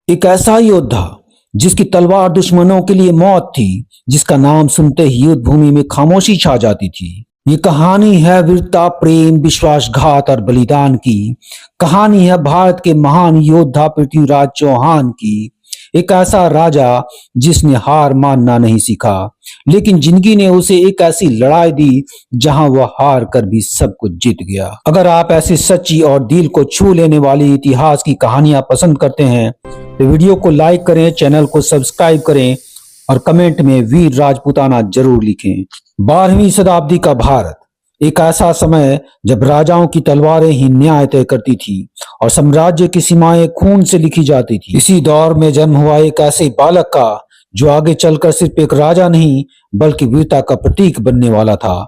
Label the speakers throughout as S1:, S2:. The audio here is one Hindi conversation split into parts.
S1: एक ऐसा योद्धा जिसकी तलवार दुश्मनों के लिए मौत थी, जिसका नाम सुनते ही युद्ध भूमि में खामोशी छा जाती थी। ये कहानी है वीरता, प्रेम, विश्वासघात और बलिदान की। कहानी है भारत के महान योद्धा पृथ्वीराज चौहान की। एक ऐसा राजा जिसने हार मानना नहीं सीखा, लेकिन जिंदगी ने उसे एक ऐसी लड़ाई दी जहां वह हार कर भी सब कुछ जीत गया। अगर आप ऐसी सच्ची और दिल को छू लेने वाली इतिहास की कहानियां पसंद करते हैं तो वीडियो को लाइक करें, चैनल को सब्सक्राइब करें और कमेंट में वीर राजपूताना जरूर लिखें। 12वीं शताब्दी का भारत एक ऐसा समय जब राजाओं की तलवारें ही न्याय तय करती थी और साम्राज्य की सीमाएं खून से लिखी जाती थी। इसी दौर में जन्म हुआ एक ऐसे बालक का जो आगे चलकर सिर्फ एक राजा नहीं बल्कि वीरता का प्रतीक बनने वाला था,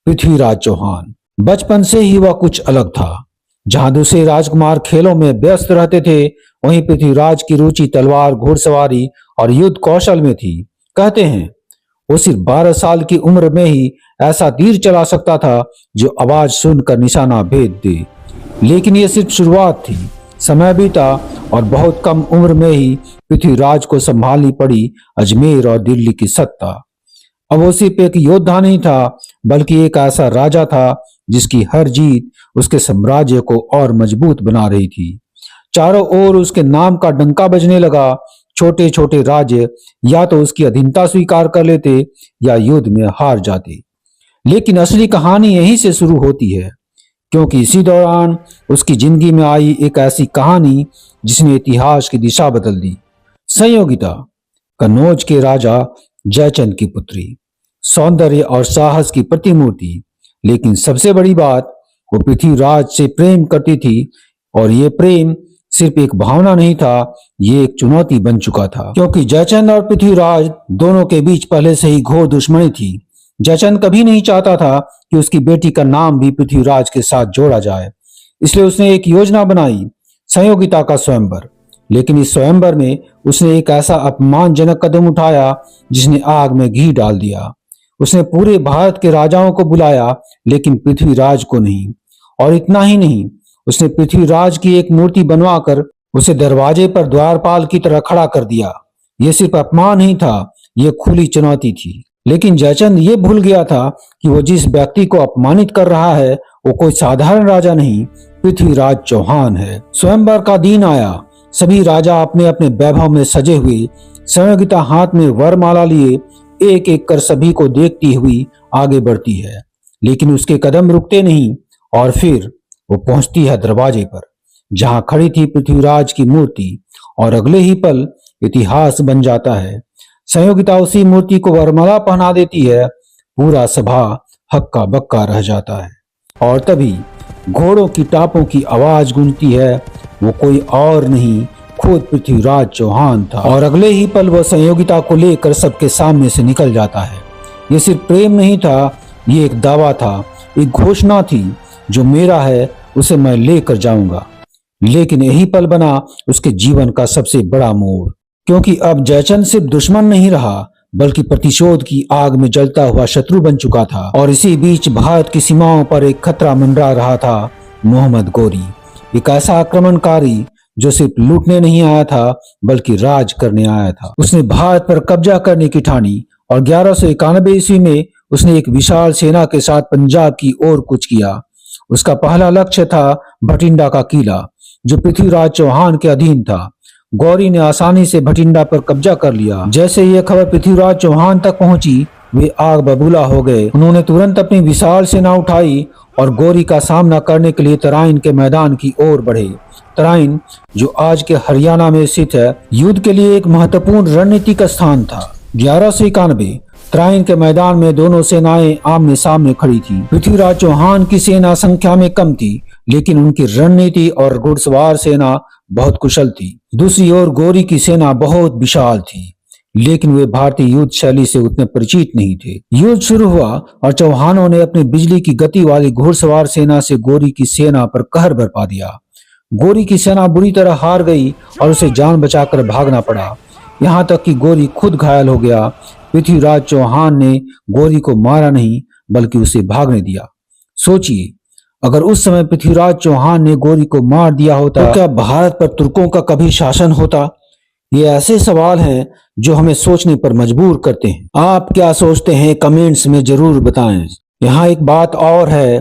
S1: पृथ्वीराज चौहान। बचपन से ही वह कुछ अलग था। जहां दूसरे राजकुमार खेलों में व्यस्त रहते थे, वहीं पृथ्वीराज की रुचि तलवार, घुड़सवारी और युद्ध कौशल में थी। कहते हैं वो सिर्फ 12 साल की उम्र में ही ऐसा तीर चला सकता था जो आवाज सुनकर निशाना भेद दे। लेकिन ये सिर्फ शुरुआत थी। समय बीता और बहुत कम उम्र में ही पृथ्वीराज को संभालनी पड़ी अजमेर और दिल्ली की सत्ता। अब वो सिर्फ एक योद्धा नहीं था बल्कि एक ऐसा राजा था जिसकी हर जीत उसके साम्राज्य को और मजबूत बना रही थी। चारों ओर उसके नाम का डंका बजने लगा। छोटे छोटे राज्य या तो उसकी अधीनता स्वीकार कर लेते या युद्ध में हार जाते। लेकिन असली कहानी यहीं से शुरू होती है, क्योंकि इसी दौरान उसकी जिंदगी में आई एक ऐसी कहानी जिसने इतिहास की दिशा बदल दी। संयोगिता, कन्नौज के राजा जयचंद की पुत्री, सौंदर्य और साहस की प्रतिमूर्ति। लेकिन सबसे बड़ी बात, वो पृथ्वीराज से प्रेम करती थी और ये प्रेम सिर्फ एक भावना नहीं था, ये एक चुनौती बन चुका था। क्योंकि जयचंद और पृथ्वीराज दोनों के बीच पहले से ही घोर दुश्मनी थी। जयचंद कभी नहीं चाहता था कि उसकी बेटी का नाम भी पृथ्वीराज के साथ जोड़ा जाए, इसलिए उसने एक योजना बनाई, संयोगिता का स्वयंवर। लेकिन इस स्वयंवर में उसने एक ऐसा अपमानजनक कदम उठाया जिसने आग में घी डाल दिया। उसने पूरे भारत के राजाओं को बुलाया लेकिन पृथ्वीराज को नहीं। और इतना ही नहीं, उसने पृथ्वीराज की एक मूर्ति बनवाकर उसे दरवाजे पर द्वारपाल की तरह खड़ा कर दिया। यह सिर्फ अपमान नहीं था, यह खुली चुनौती थी। लेकिन जयचंद ये भूल गया था कि वो जिस व्यक्ति को अपमानित कर रहा है वो कोई साधारण राजा नहीं, पृथ्वीराज चौहान है। स्वयंवर का दिन आया। सभी राजा अपने अपने वैभव में सजे हुए, संयोगिता हाथ में वरमाला लिए एक एक कर सभी को देखती हुई आगे बढ़ती है। लेकिन उसके कदम रुकते नहीं और फिर वो पहुंचती है दरवाजे पर, जहां खड़ी थी पृथ्वीराज की मूर्ति। और अगले ही पल इतिहास बन जाता है। संयोगिता उसी मूर्ति को वरमाला पहना देती है। पूरा सभा हक्का बक्का रह जाता है। और तभी घोड़ों की टापों की आवाज गूंजती है। वो कोई और नहीं, खुद पृथ्वीराज चौहान था। और अगले ही पल वो संयोगिता को लेकर सबके सामने से निकल जाता है। ये सिर्फ प्रेम नहीं था, ये एक दावा था, एक घोषणा थी, जो मेरा है उसे मैं लेकर जाऊंगा। लेकिन यही पल बना उसके जीवन का सबसे बड़ा मोड़, क्योंकि अब जयचंद सिर्फ दुश्मन नहीं रहा बल्कि प्रतिशोध की आग में जलता हुआ शत्रु बन चुका था। और इसी बीच भारत की सीमाओं पर एक खतरा मंडरा रहा था, मोहम्मद गोरी। एक ऐसा आक्रमणकारी जो सिर्फ लूटने नहीं आया था बल्कि राज करने आया था। उसने भारत पर कब्जा करने की ठानी और 1191 ईस्वी में उसने एक विशाल सेना के साथ पंजाब की ओर कूच किया। उसका पहला लक्ष्य था भटिंडा का किला, जो पृथ्वीराज चौहान के अधीन था। गौरी ने आसानी से भटिंडा पर कब्जा कर लिया। जैसे यह खबर पृथ्वीराज चौहान तक पहुंची, वे आग बबूला हो गए। उन्होंने तुरंत अपनी विशाल सेना उठाई और गौरी का सामना करने के लिए तराइन के मैदान की ओर बढ़े। तराइन, जो आज के हरियाणा में स्थित है, युद्ध के लिए एक महत्वपूर्ण रणनीतिक स्थान था। 1191 तराइन के मैदान में दोनों सेनाएं आमने सामने खड़ी थी। पृथ्वीराज चौहान की सेना संख्या में कम थी, लेकिन उनकी रणनीति और घुड़सवार सेना बहुत कुशल थी। दूसरी ओर गौरी की सेना बहुत विशाल थी, लेकिन वे भारतीय युद्ध शैली से उतने परिचित नहीं थे। युद्ध शुरू हुआ और चौहानों ने अपनी बिजली की गति वाली घुड़सवार सेना से गौरी की सेना पर कहर बरपा दिया। गौरी की सेना बुरी तरह हार गई और उसे जान बचाकर भागना पड़ा, यहाँ तक कि गौरी खुद घायल हो गया। पृथ्वीराज चौहान ने गौरी को मारा नहीं बल्कि उसे भागने दिया। सोचिए, अगर उस समय पृथ्वीराज चौहान ने गौरी को मार दिया होता तो क्या भारत पर तुर्कों का कभी शासन होता? ये ऐसे सवाल हैं जो हमें सोचने पर मजबूर करते हैं। आप क्या सोचते हैं कमेंट्स में जरूर बताएं। यहाँ एक बात और है,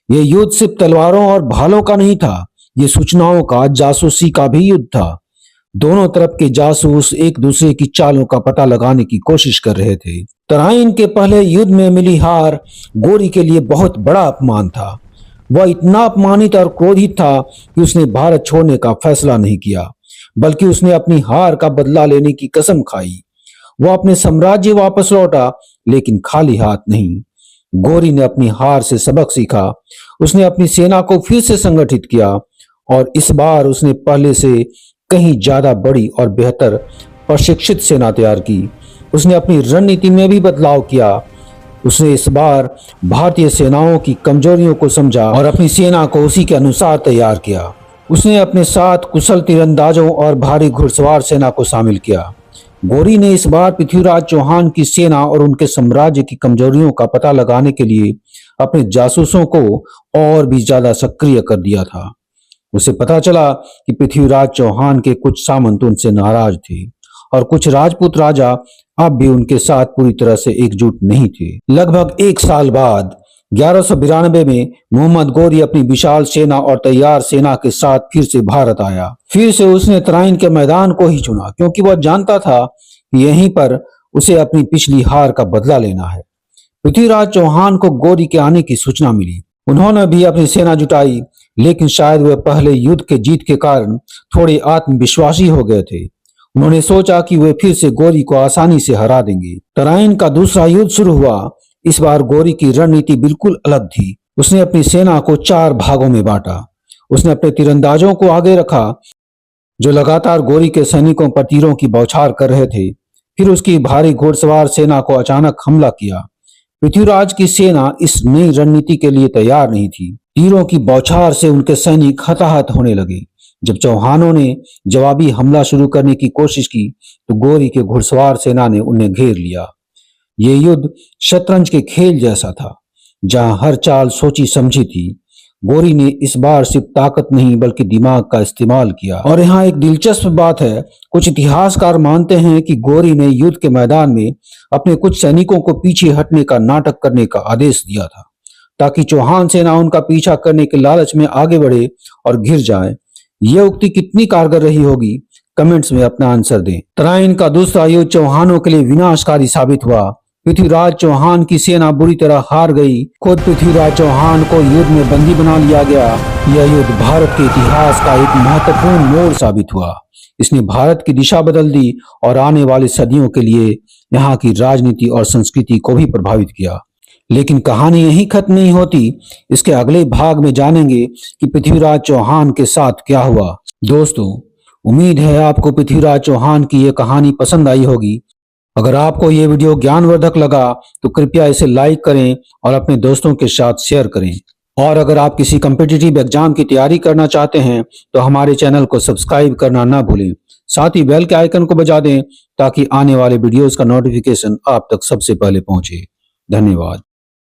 S1: ये युद्ध सिर्फ तलवारों और भालों का नहीं था, ये सूचनाओं का, जासूसी का भी युद्ध था। दोनों तरफ के जासूस एक दूसरे की चालों का पता लगाने की कोशिश कर रहे थे। तराइन के पहले युद्ध में मिली हार गोरी के लिए बहुत बड़ा अपमान था। वह इतना अपमानित और क्रोधित था कि उसने भारत छोड़ने का फैसला नहीं किया, बल्कि उसने अपनी हार का बदला लेने की कसम खाई। वह अपने साम्राज्य वापस लौटा, लेकिन खाली हाथ नहीं। गोरी ने अपनी हार से सबक सीखा। उसने अपनी सेना को फिर से संगठित किया और इस बार उसने पहले से कहीं ज्यादा बड़ी और बेहतर प्रशिक्षित सेना तैयार की। उसने अपनी रणनीति में भी बदलाव किया। उसने इस बार भारतीय सेनाओं की कमजोरियों को समझा और अपनी सेना को उसी के अनुसार तैयार किया। उसने अपने साथ कुशल तीरंदाजों और भारी घुड़सवार सेना को शामिल किया। गोरी ने इस बार पृथ्वीराज चौहान की सेना और उनके साम्राज्य की कमजोरियों का पता लगाने के लिए अपने जासूसों को और भी ज्यादा सक्रिय कर दिया था। उसे पता चला कि पृथ्वीराज चौहान के कुछ सामंत उनसे नाराज थे और कुछ राजपूत राजा अब भी उनके साथ पूरी तरह से एकजुट नहीं थे। लगभग एक साल बाद 1192 में मोहम्मद गोरी अपनी विशाल सेना और तैयार सेना के साथ फिर से भारत आया। फिर से उसने तराइन के मैदान को ही चुना, क्योंकि वह जानता था कि यहीं पर उसे अपनी पिछली हार का बदला लेना है। पृथ्वीराज चौहान को गोरी के आने की सूचना मिली। उन्होंने भी अपनी सेना जुटाई, लेकिन शायद वे पहले युद्ध के जीत के कारण थोड़े आत्मविश्वासी हो गए थे। उन्होंने सोचा कि वे फिर से गोरी को आसानी से हरा देंगे। तराइन का दूसरा युद्ध शुरू हुआ। इस बार गोरी की रणनीति बिल्कुल अलग थी। उसने अपनी सेना को 4 भागों में बांटा। उसने अपने तीरंदाजों को आगे रखा, जो लगातार गोरी के सैनिकों पर तीरों की बौछार कर रहे थे। फिर उसकी भारी घुड़सवार सेना को अचानक हमला किया। पृथ्वीराज की सेना इस नई रणनीति के लिए तैयार नहीं थी। तीरों की बौछार से उनके सैनिक हताहत होने लगे। जब चौहानों ने जवाबी हमला शुरू करने की कोशिश की तो गोरी के घुड़सवार सेना ने उन्हें घेर लिया। ये युद्ध शतरंज के खेल जैसा था, जहां हर चाल सोची समझी थी। गोरी ने इस बार सिर्फ ताकत नहीं बल्कि दिमाग का इस्तेमाल किया। और यहाँ एक दिलचस्प बात है, कुछ इतिहासकार मानते हैं कि गोरी ने युद्ध के मैदान में अपने कुछ सैनिकों को पीछे हटने का नाटक करने का आदेश दिया था, ताकि चौहान सेना उनका पीछा करने के लालच में आगे बढ़े और घिर जाए। यह उक्ति कितनी कारगर रही होगी, कमेंट्स में अपना आंसर दें। तराइन का दूसरा युद्ध चौहानों के लिए विनाशकारी साबित हुआ। पृथ्वीराज चौहान की सेना बुरी तरह हार गई। खुद पृथ्वीराज चौहान को युद्ध में बंदी बना लिया गया। यह युद्ध भारत के इतिहास का एक महत्वपूर्ण मोड़ साबित हुआ। इसने भारत की दिशा बदल दी और आने वाली सदियों के लिए यहाँ की राजनीति और संस्कृति को भी प्रभावित किया। लेकिन कहानी यहीं खत्म नहीं होती। इसके अगले भाग में जानेंगे कि पृथ्वीराज चौहान के साथ क्या हुआ। दोस्तों, उम्मीद है आपको पृथ्वीराज चौहान की यह कहानी पसंद आई होगी। अगर आपको ये वीडियो ज्ञानवर्धक लगा तो कृपया इसे लाइक करें और अपने दोस्तों के साथ शेयर करें। और अगर आप किसी कॉम्पिटिटिव एग्जाम की तैयारी करना चाहते हैं तो हमारे चैनल को सब्सक्राइब करना ना भूलें। साथ ही बेल के आइकन को बजा दें ताकि आने वाले वीडियोस का नोटिफिकेशन आप तक सबसे पहले पहुंचे। धन्यवाद।